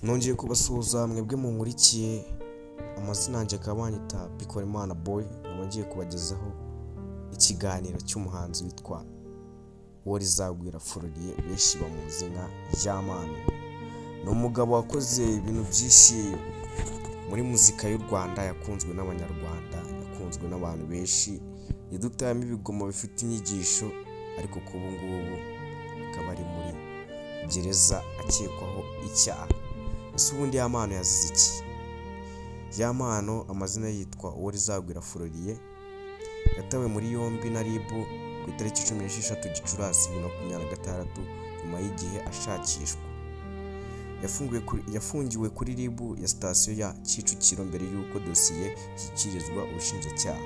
Nongeye kubasuhuza mwebwe munkurikiye, amazina yanjye akaba banyita Bikorimana Boy, nkaba ngiye kubagezaho ikiganiro cy'umuhanzi witwa Uworizagwira Florien, benshi bamuzi nka Jamano. Ni umugabo wakoze ibintu byinshi muri muzika y'u Rwanda, yakunzwe n'abanyarwanda, yakunzwe n'abantu benshi, yadutayemo ibigoma bifite inyigisho, ariko ku ubu ngubu akaba ari muri gereza akekwaho icyaha. Ese ubundi Jamano yazize iki? Jamano amazina yitwa Uworizagwira Florien, yatawe muri yombi na RIB ku itariki 16 Gicurasi 2026 nyuma y'igihe ashakishwa. Yafungiwe kuri RIB ya sitasiyo ya Kicukiro mbere y'uko dosiye ishyikirizwa ubushinjacyaha.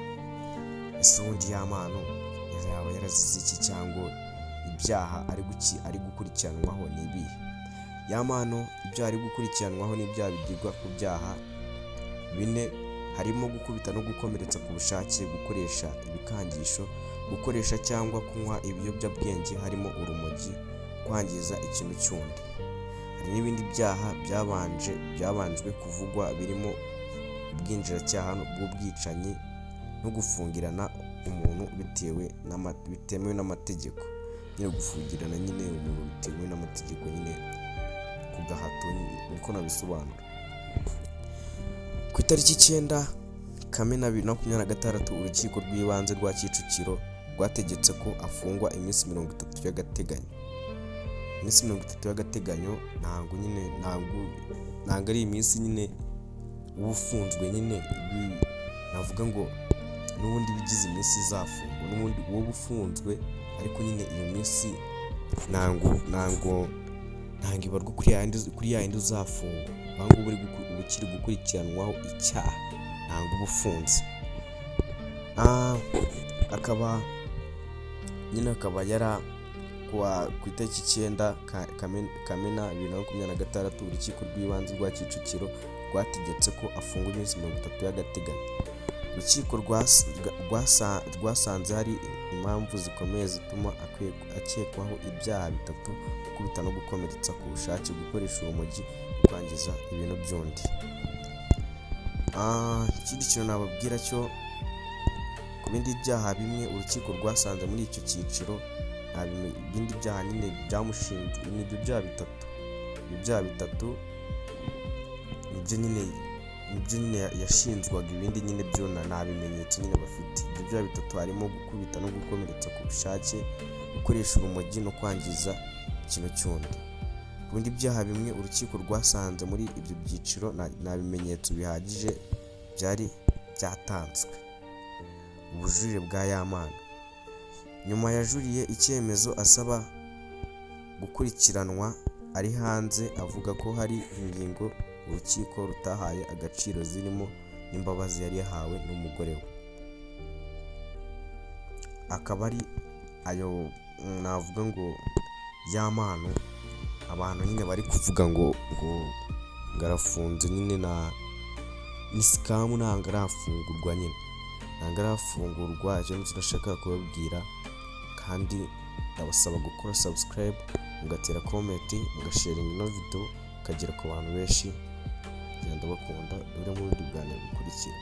Ese ubundi Jamano yaba yarazize iki, cyangwa ibyaha ari gukurikiranwaho ni ibihe? Jamano ibyaha ari gukurikiranwaho n'ibyaha bigirwa ku byaha bine, harimo gukubita no gukomeretsa ku bushake, gukoresha ibikangisho, gukoresha cyangwa kunywa ibiyobyabwenge harimo urumogi, kwangiza ikintu cy'undi. Hari n'ibindi byaha byabanjwe kuvugwa birimo ubwinjiracyaha bw'ubwicanyi no gufungirana umuntu bitemewe n'amategeko. Nyine gufungirana umuntu bitemewe n'amategeko ku gahato, niko nabisobanura. Ku itariki 9 Kamena 2026 urukiko rw'ibanze rwa Kicukiro rwategetse ko afungwa iminsi 30 y'agateganyo. Iminsi 30 y'agateganyo ntabwo ari iminsi uba ufunzwe, navuga ngo n'ubundi bigize iminsi izafungwa, n'ubundi wowe ufunzwe, ariko iyo minsi ntabwo ibarwa kuri ya yindi uzafungwa. Ahubwo uba ukiri gukurikiranwaho icyaha, ntabwo uba ufunze. Akaba yara ku itariki 9 Kamena 2026 urukiko rw'ibanze rwa Kicukiro rwategetse ko afungwa iminsi 30 y'agateganyo. Urukiko rwasanze hari impamvu zikomeye zituma akekwaho ibyaha bitatu: gukubita no gukomeretsa ku bushake, gukoresha urumogi, kwangiza ibintu by'undi. Ikindi kintu nababwira cyo ku bindi byaha bimwe urukiko rwasanze muri icyo cyiciro, ibindi byaha byamushinjwe n'ibyo byaha bitatu nibyo yashinjwaga, ibindi byo nta bimenyetso bafite. Ibyo byaha bitatu harimo gukubita no gukomeretsa ku bushake, gukoresha urumogi no kwangiza ikintu cy'undi. Ku bindi byaha bimwe urukiko rwasanze muri ibyo byiciro nta bimenyetso bihagije byari byatanzwe. Ubujurire bwa Jamano: nyuma yajuriye icyemezo asaba gukurikiranwa ari hanze, avuga ko hari ingingo urukiko rutahaye agaciro zirimo n'imbabazi yari yahawe n'umugore we. Akaba ari ayo navuga ngo Jamano abantu bari kuvuga ngo arafunze, ni sikamu, ntabwo arafungurwa, ntabwo arafungurwa. Icyo nicyo nashaka kubabwira, kandi ndabasaba gukora subscribe, mugatera comment, mugasharinga ino video ikagera ku bantu benshi. Ndabakunda, dore mu bindi biganiro bikurikira.